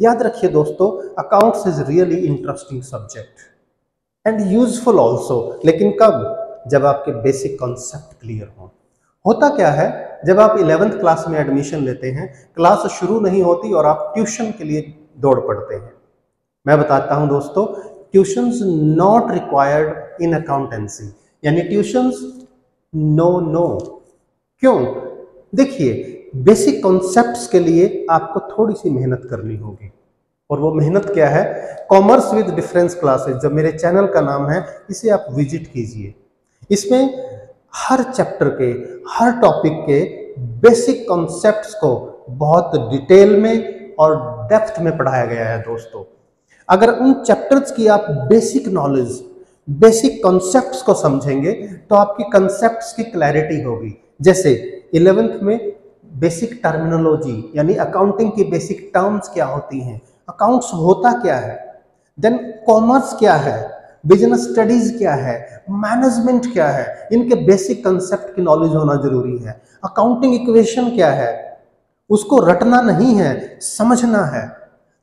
याद रखिए दोस्तों, accounts is really interesting subject and useful also, लेकिन कब? जब आपके बेसिक कॉन्सेप्ट क्लियर हो। होता क्या है, जब आप 11th क्लास में एडमिशन लेते हैं, क्लास शुरू नहीं होती और आप ट्यूशन के लिए दौड़ पड़ते हैं। मैं बताता हूं दोस्तों, tuitions not required in accountancy, यानी ट्यूशंस नो नो। क्यों? देखिए, बेसिक कॉन्सेप्ट्स के लिए आपको थोड़ी सी मेहनत करनी होगी, और वो मेहनत क्या है? कॉमर्स विद डिफरेंस क्लासेस, जब मेरे चैनल का नाम है, इसे आप विजिट कीजिए। इसमें हर चैप्टर के, हर टॉपिक के बेसिक कॉन्सेप्ट्स को बहुत डिटेल में और डेप्थ में पढ़ाया गया है दोस्तों। अगर उन चैप्टर्स की आप बेसिक नॉलेज, बेसिक कॉन्सेप्ट्स को समझेंगे तो आपकी कॉन्सेप्ट्स की क्लैरिटी होगी। जैसे 11th में बेसिक टर्मिनोलॉजी, यानी अकाउंटिंग की बेसिक टर्म्स क्या होती हैं, अकाउंट्स होता क्या है, देन कॉमर्स क्या है, बिजनेस स्टडीज क्या है, मैनेजमेंट क्या है, इनके बेसिक कंसेप्ट की नॉलेज होना जरूरी है। अकाउंटिंग इक्वेशन क्या है, उसको रटना नहीं है, समझना है।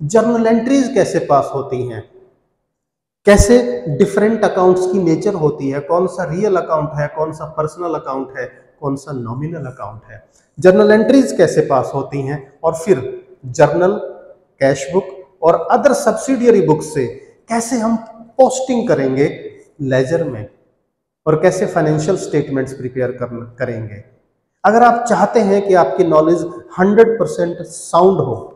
जर्नल एंट्रीज कैसे पास होती हैं, कैसे डिफरेंट अकाउंट्स की नेचर होती है, कौन सा रियल अकाउंट है, कौन सा पर्सनल अकाउंट है, कौन सा नॉमिनल अकाउंट है, जर्नल एंट्रीज कैसे पास होती हैं, और फिर जर्नल, कैश बुक और अदर सब्सिडियरी बुक से कैसे हम पोस्टिंग करेंगे लेजर में, और कैसे फाइनेंशियल स्टेटमेंट्स प्रिपेयर करेंगे। अगर आप चाहते हैं कि आपकी नॉलेज 100% साउंड हो,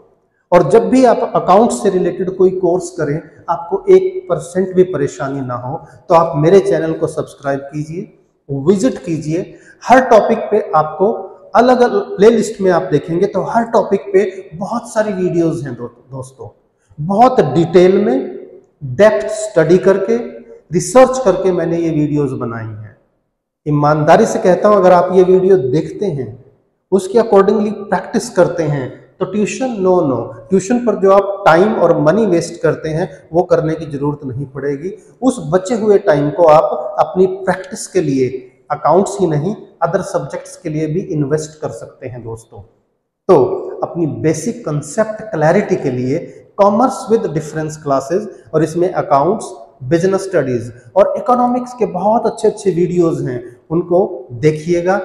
और जब भी आप अकाउंट से रिलेटेड कोई कोर्स करें आपको 1% भी परेशानी ना हो, तो आप मेरे चैनल को सब्सक्राइब कीजिए, विजिट कीजिए। हर टॉपिक पे आपको अलग अलग प्लेलिस्ट में आप देखेंगे तो हर टॉपिक पे बहुत सारी वीडियोस हैं दोस्तों। बहुत डिटेल में डेप्थ स्टडी करके, रिसर्च करके मैंने ये वीडियोस बनाई हैं। ईमानदारी से कहता हूं, अगर आप ये वीडियो देखते हैं, उसके अकॉर्डिंगली प्रैक्टिस करते हैं, तो ट्यूशन नो, ट्यूशन पर जो आप टाइम और मनी वेस्ट करते हैं वो करने की जरूरत नहीं पड़ेगी। उस बचे हुए टाइम को आप अपनी प्रैक्टिस के लिए, अकाउंट्स ही नहीं अदर सब्जेक्ट्स के लिए भी इन्वेस्ट कर सकते हैं दोस्तों। तो अपनी बेसिक कंसेप्ट क्लैरिटी के लिए कॉमर्स विद डिफरेंस क्लासेस, और इसमें अकाउंट्स, बिजनेस स्टडीज और इकोनॉमिक्स के बहुत अच्छे अच्छे वीडियोस हैं, उनको देखिएगा,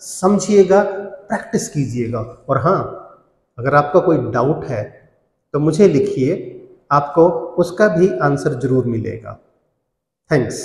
समझिएगा, प्रैक्टिस कीजिएगा। और हाँ, अगर आपका कोई डाउट है तो मुझे लिखिए, आपको उसका भी आंसर जरूर मिलेगा। थैंक्स।